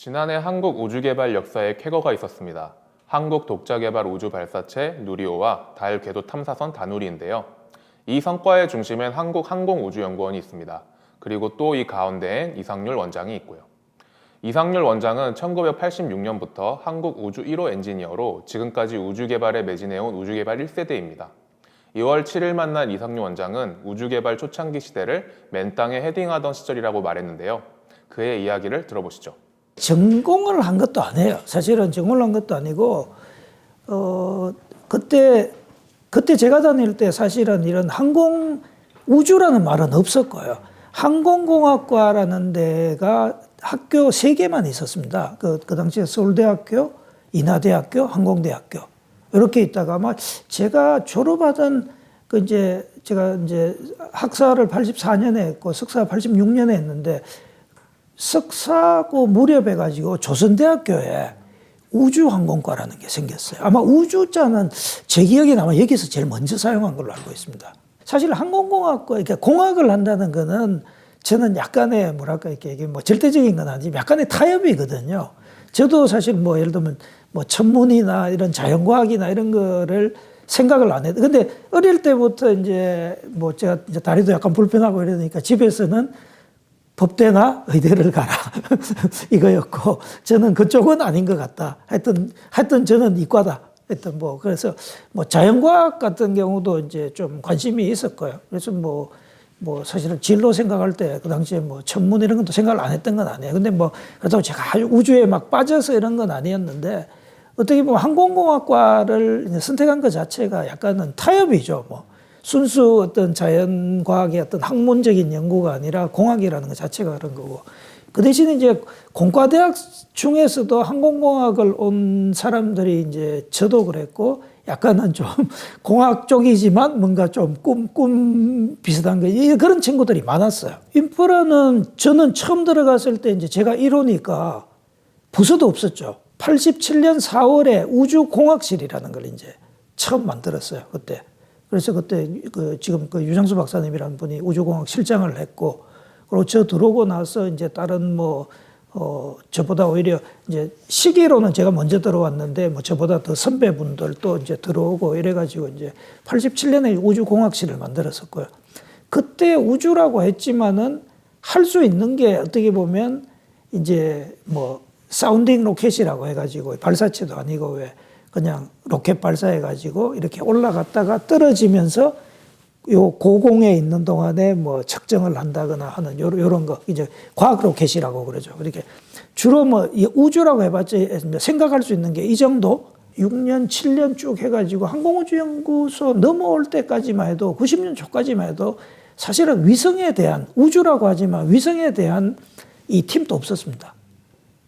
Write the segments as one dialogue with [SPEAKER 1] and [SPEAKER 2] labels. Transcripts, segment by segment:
[SPEAKER 1] 지난해 한국 우주개발 역사에 쾌거가 있었습니다. 한국 독자개발 우주발사체 누리호와 달 궤도 탐사선 다누리인데요. 이 성과의 중심엔 한국항공우주연구원이 있습니다. 그리고 또 이 가운데엔 이상률 원장이 있고요. 이상률 원장은 1986년부터 한국 우주 1호 엔지니어로 지금까지 우주개발에 매진해온 우주개발 1세대입니다. 2월 7일 만난 이상률 원장은 우주개발 초창기 시대를 맨 땅에 헤딩하던 시절이라고 말했는데요. 그의 이야기를 들어보시죠.
[SPEAKER 2] 전공을 한 것도 아니에요. 사실은 전공을 한 것도 아니고, 그때 제가 다닐 때 사실은 이런 우주라는 말은 없었고요. 항공공학과라는 데가 학교 3개만 있었습니다. 그 당시에 서울대학교, 인하대학교, 항공대학교. 이렇게 있다가 아마 제가 졸업하던 제가 이제 학사를 84년에 했고 석사 86년에 했는데 석사고 무렵해가지고 조선대학교에 우주항공과라는 게 생겼어요. 아마 우주자는 제 기억에 아마 여기서 제일 먼저 사용한 걸로 알고 있습니다. 사실 항공공학과, 그러니까 공학을 한다는 거는 저는 약간의 뭐랄까, 이게 뭐 절대적인 건 아니지만 약간의 타협이거든요. 저도 사실 뭐 예를 들면 뭐 천문이나 이런 자연과학이나 이런 거를 생각을 안 해요. 근데 어릴 때부터 이제 뭐 제가 이제 다리도 약간 불편하고 이러니까 집에서는 법대나 의대를 가라 이거였고, 저는 그쪽은 아닌 것 같다. 하여튼 저는 이과다. 하여튼 뭐 그래서 뭐 자연과학 같은 경우도 이제 좀 관심이 있었고요. 그래서 뭐 사실은 진로 생각할 때 그 당시에 뭐 천문 이런 것도 생각을 안 했던 건 아니에요. 근데 뭐 그렇다고 제가 아주 우주에 막 빠져서 이런 건 아니었는데, 어떻게 보면 항공공학과를 선택한 것 자체가 약간은 타협이죠. 뭐 순수 어떤 자연과학의 어떤 학문적인 연구가 아니라 공학이라는 것 자체가 그런 거고, 그 대신에 이제 공과대학 중에서도 항공공학을 온 사람들이 이제 저도 그랬고, 약간은 좀 공학 쪽이지만 뭔가 좀 꿈 비슷한 거, 그런 친구들이 많았어요. 인프라는 저는 처음 들어갔을 때 이제 제가 1호니까 부서도 없었죠. 87년 4월에 우주공학실이라는 걸 이제 처음 만들었어요, 그때. 그래서 그때 지금 유장수 박사님이라는 분이 우주공학 실장을 했고, 그리고 저 들어오고 나서 이제 다른 저보다 오히려 이제 시기로는 제가 먼저 들어왔는데 뭐 저보다 더 선배분들 또 이제 들어오고 이래가지고 이제 87년에 우주공학실을 만들었었고요. 그때 우주라고 했지만은 할 수 있는 게 어떻게 보면 이제 뭐 사운딩 로켓이라고 해가지고 발사체도 아니고 왜 그냥 로켓 발사해가지고 이렇게 올라갔다가 떨어지면서 요 고공에 있는 동안에 뭐 측정을 한다거나 하는 요런 거, 이제 과학 로켓이라고 그러죠. 이렇게 주로 뭐 우주라고 해봤자 생각할 수 있는 게 이 정도 6년, 7년 쭉 해가지고 항공우주연구소 넘어올 때까지만 해도 90년 초까지만 해도 사실은 위성에 대한, 우주라고 하지만 위성에 대한 이 팀도 없었습니다.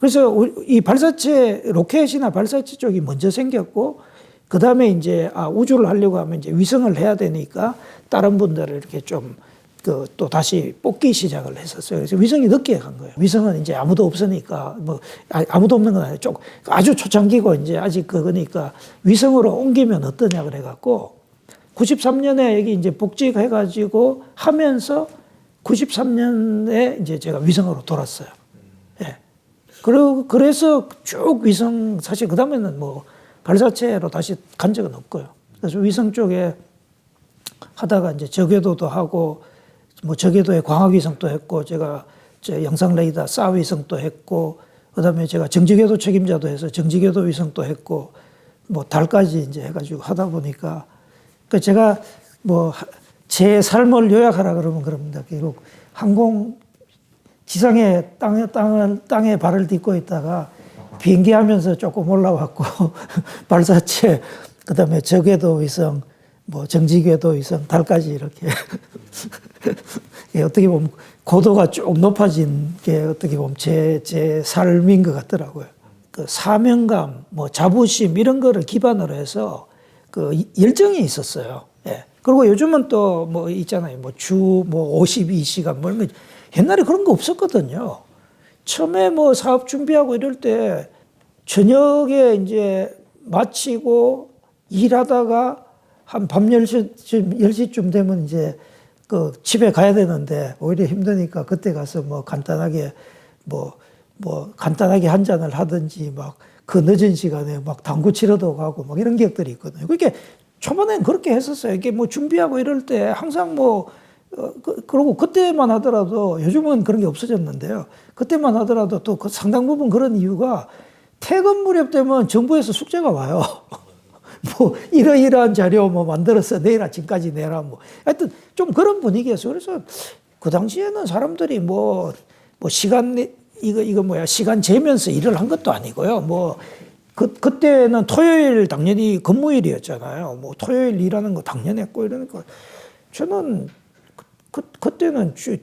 [SPEAKER 2] 그래서 이 발사체, 로켓이나 발사체 쪽이 먼저 생겼고, 그 다음에 이제, 우주를 하려고 하면 이제 위성을 해야 되니까 다른 분들을 이렇게 좀, 또 다시 뽑기 시작을 했었어요. 그래서 위성이 늦게 간 거예요. 위성은 이제 아무도 없으니까, 아무도 없는 건 아니에요. 아주 초창기고 이제 아직 그거니까 위성으로 옮기면 어떠냐 그래갖고, 93년에 여기 이제 복직해가지고 하면서 93년에 이제 제가 위성으로 돌았어요. 예. 그래서 쭉 위성, 사실 그 다음에는 뭐 발사체로 다시 간 적은 없고요. 그래서 위성 쪽에 하다가 이제 저궤도도 하고, 뭐 저궤도에 광학위성도 했고, 제가 영상 레이더 쏴위성도 했고, 그 다음에 제가 정지궤도 책임자도 해서 정지궤도 위성도 했고, 뭐 달까지 이제 해가지고 하다 보니까, 그 제가 뭐 제 삶을 요약하라 그러면 그럽니다. 결국 지상에 땅에 발을 딛고 있다가 비행기 하면서 조금 올라왔고, 발사체, 그 다음에 저궤도 위성, 뭐 정지궤도 위성, 달까지 이렇게. 예, 어떻게 보면 고도가 쭉 높아진 게 어떻게 보면 제 삶인 것 같더라고요. 그 사명감, 뭐 자부심 이런 거를 기반으로 해서 그 열정이 있었어요. 예. 그리고 요즘은 또 뭐 있잖아요. 뭐 주 52시간 뭐 이런 거. 옛날에 그런 거 없었거든요. 처음에 뭐 사업 준비하고 이럴 때 저녁에 이제 마치고 일하다가 한 밤 10시쯤 되면 이제 집에 가야 되는데 오히려 힘드니까 그때 가서 뭐 간단하게 뭐 뭐 간단하게 한 잔을 하든지 막 그 늦은 시간에 막 당구 치러도 가고 막 이런 기억들이 있거든요. 그렇게 초반에는 그렇게 했었어요. 이게 뭐 준비하고 이럴 때 항상 뭐 그러고 그때만 하더라도 요즘은 그런 게 없어졌는데요. 그때만 하더라도 또 그 상당 부분 그런 이유가 퇴근 무렵 되면 정부에서 숙제가 와요. 뭐 이러이러한 자료 뭐 만들어서 내일 아침까지 내라 뭐 하여튼 좀 그런 분위기였어요. 그래서 그 당시에는 사람들이 뭐 시간 이거 뭐야 시간 재면서 일을 한 것도 아니고요. 뭐 그때는 토요일 당연히 근무일이었잖아요. 뭐 토요일 일하는 거 당연했고 이러니까 저는 그때는 주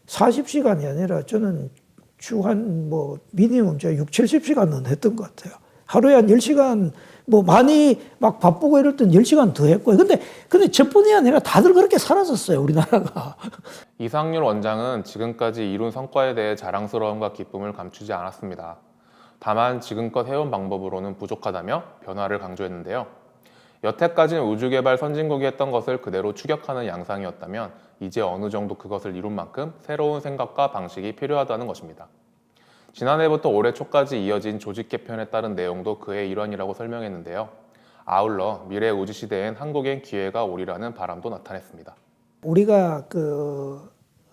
[SPEAKER 2] 40시간이 아니라 저는 주 한 뭐 미니멈 제가 6, 70시간은 했던 것 같아요. 하루에 한 10시간 뭐 많이 막 바쁘고 이럴 땐 10시간 더 했고요. 근데 저뿐이 아니라 다들 그렇게 살았었어요, 우리나라가.
[SPEAKER 1] 이상률 원장은 지금까지 이룬 성과에 대해 자랑스러움과 기쁨을 감추지 않았습니다. 다만 지금껏 해온 방법으로는 부족하다며 변화를 강조했는데요. 여태까지는 우주개발 선진국이 했던 것을 그대로 추격하는 양상이었다면 이제 어느 정도 그것을 이룬 만큼 새로운 생각과 방식이 필요하다는 것입니다. 지난해부터 올해 초까지 이어진 조직 개편에 따른 내용도 그의 일환이라고 설명했는데요. 아울러 미래 우주 시대엔 한국엔 기회가 오리라는 바람도 나타냈습니다.
[SPEAKER 2] 우리가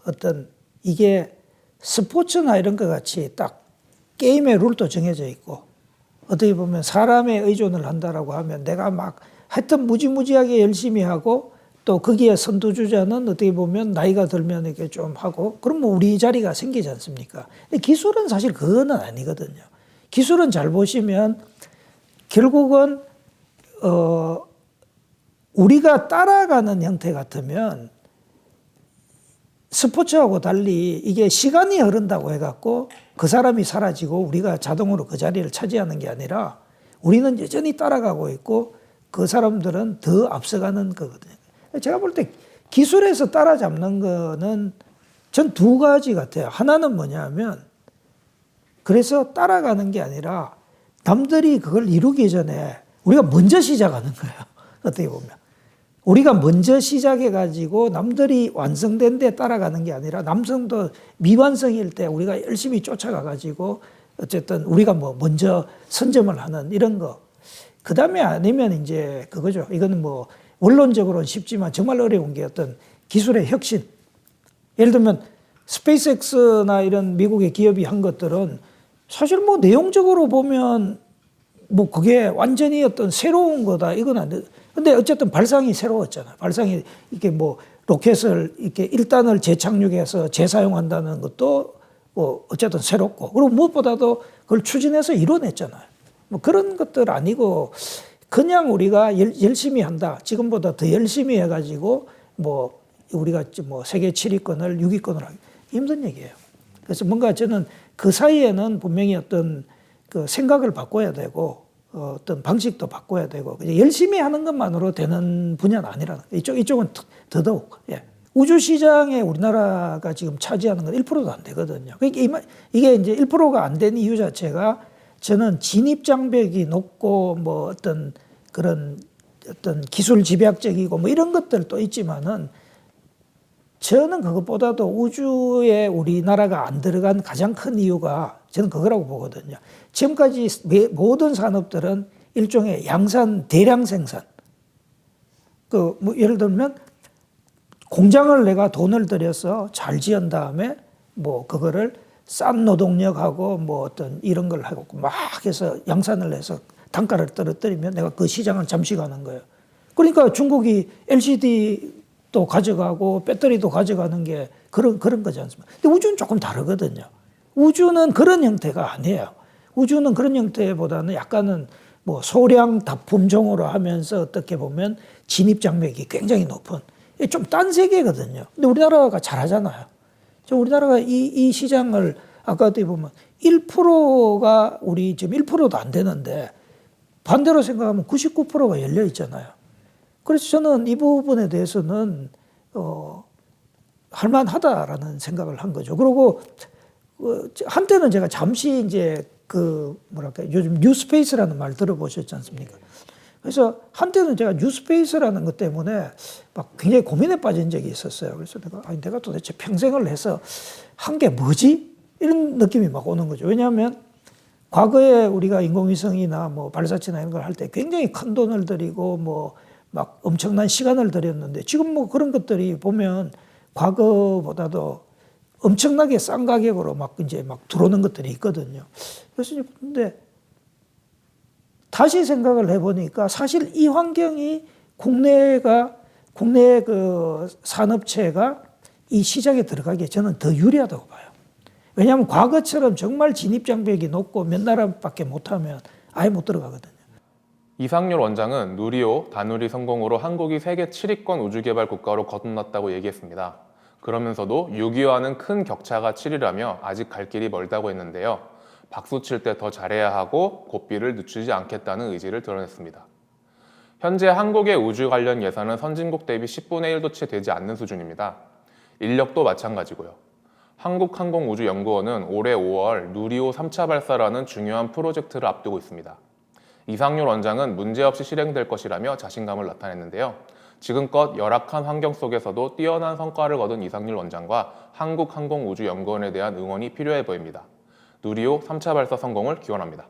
[SPEAKER 2] 어떤 이게 스포츠나 이런 것 같이 딱 게임의 룰도 정해져 있고 어떻게 보면 사람에 의존을 한다라고 하면 내가 막 하여튼 무지무지하게 열심히 하고 또 거기에 선두주자는 어떻게 보면 나이가 들면 이렇게 좀 하고 그럼 뭐 우리 자리가 생기지 않습니까? 근데 기술은 사실 그거는 아니거든요. 기술은 잘 보시면 결국은 우리가 따라가는 형태 같으면 스포츠하고 달리 이게 시간이 흐른다고 해갖고 그 사람이 사라지고 우리가 자동으로 그 자리를 차지하는 게 아니라 우리는 여전히 따라가고 있고 그 사람들은 더 앞서가는 거거든요. 제가 볼 때 기술에서 따라잡는 거는 전 두 가지 같아요. 하나는 뭐냐면 그래서 따라가는 게 아니라 남들이 그걸 이루기 전에 우리가 먼저 시작하는 거예요. 어떻게 보면. 우리가 먼저 시작해가지고 남들이 완성된 데 따라가는 게 아니라 남성도 미완성일 때 우리가 열심히 쫓아가가지고 어쨌든 우리가 뭐 먼저 선점을 하는 이런 거. 그 다음에 아니면 이제 그거죠. 이거는 뭐 원론적으로는 쉽지만 정말 어려운 게 어떤 기술의 혁신. 예를 들면 스페이스X나 이런 미국의 기업이 한 것들은 사실 뭐 내용적으로 보면 뭐 그게 완전히 어떤 새로운 거다. 이건 안 돼. 근데 어쨌든 발상이 새로웠잖아요. 발상이 이렇게 뭐 로켓을 이렇게 1단을 재착륙해서 재사용한다는 것도 뭐 어쨌든 새롭고 그리고 무엇보다도 그걸 추진해서 이뤄냈잖아요. 뭐 그런 것들 아니고 그냥 우리가 열심히 한다. 지금보다 더 열심히 해가지고 뭐 우리가 뭐 세계 7위권을 6위권을 하기 힘든 얘기예요. 그래서 뭔가 저는 그 사이에는 분명히 어떤 그 생각을 바꿔야 되고 어떤 방식도 바꿔야 되고 열심히 하는 것만으로 되는 분야는 아니라는 거예요. 이쪽은 더더욱. 예. 우주 시장에 우리나라가 지금 차지하는 건 1%도 안 되거든요. 그러니까 이게 이제 1%가 안 된 이유 자체가 저는 진입 장벽이 높고 뭐 어떤 그런 어떤 기술 집약적이고 뭐 이런 것들도 있지만은 저는 그것보다도 우주에 우리나라가 안 들어간 가장 큰 이유가 저는 그거라고 보거든요. 지금까지 모든 산업들은 일종의 양산 대량 생산. 뭐 예를 들면 공장을 내가 돈을 들여서 잘 지은 다음에 뭐 그거를 싼 노동력하고 뭐 어떤 이런 걸 하고 막 해서 양산을 해서 단가를 떨어뜨리면 내가 그 시장을 잠식하는 거예요. 그러니까 중국이 LCD도 가져가고 배터리도 가져가는 게 그런 거지 않습니까? 근데 우주는 조금 다르거든요. 우주는 그런 형태가 아니에요. 우주는 그런 형태보다는 약간은 뭐 소량 다품종으로 하면서 어떻게 보면 진입 장벽이 굉장히 높은 좀 딴 세계거든요. 근데 우리나라가 잘하잖아요. 우리나라가 이 시장을 아까도 보면 1%가 우리 지금 1%도 안 되는데 반대로 생각하면 99%가 열려 있잖아요. 그래서 저는 이 부분에 대해서는 할만하다라는 생각을 한 거죠. 그리고 한때는 제가 잠시 이제 그 뭐랄까 요즘 뉴스페이스라는 말 들어보셨지 않습니까? 그래서 한때는 제가 뉴스페이스라는 것 때문에 막 굉장히 고민에 빠진 적이 있었어요. 그래서 내가 도대체 평생을 해서 한 게 뭐지? 이런 느낌이 막 오는 거죠. 왜냐하면 과거에 우리가 인공위성이나 뭐 발사체나 이런 걸 할 때 굉장히 큰 돈을 들이고 뭐 막 엄청난 시간을 들였는데 지금 뭐 그런 것들이 보면 과거보다도 엄청나게 싼 가격으로 막 이제 막 들어오는 것들이 있거든요. 그래서 근데 다시 생각을 해보니까 사실 이 환경이 국내 그 산업체가 이 시장에 들어가기에 저는 더 유리하다고 봐요. 왜냐하면 과거처럼 정말 진입장벽이 높고 몇 나라밖에 못하면 아예 못 들어가거든요.
[SPEAKER 1] 이상률 원장은 누리호, 다누리 성공으로 한국이 세계 7위권 우주개발 국가로 거듭났다고 얘기했습니다. 그러면서도 6위와는 큰 격차가 7위라며 아직 갈 길이 멀다고 했는데요. 박수 칠 때 더 잘해야 하고 고삐를 늦추지 않겠다는 의지를 드러냈습니다. 현재 한국의 우주 관련 예산은 선진국 대비 10분의 1도 채 되지 않는 수준입니다. 인력도 마찬가지고요. 한국항공우주연구원은 올해 5월 누리호 3차 발사라는 중요한 프로젝트를 앞두고 있습니다. 이상률 원장은 문제없이 실행될 것이라며 자신감을 나타냈는데요. 지금껏 열악한 환경 속에서도 뛰어난 성과를 거둔 이상률 원장과 한국항공우주연구원에 대한 응원이 필요해 보입니다. 누리호 3차 발사 성공을 기원합니다.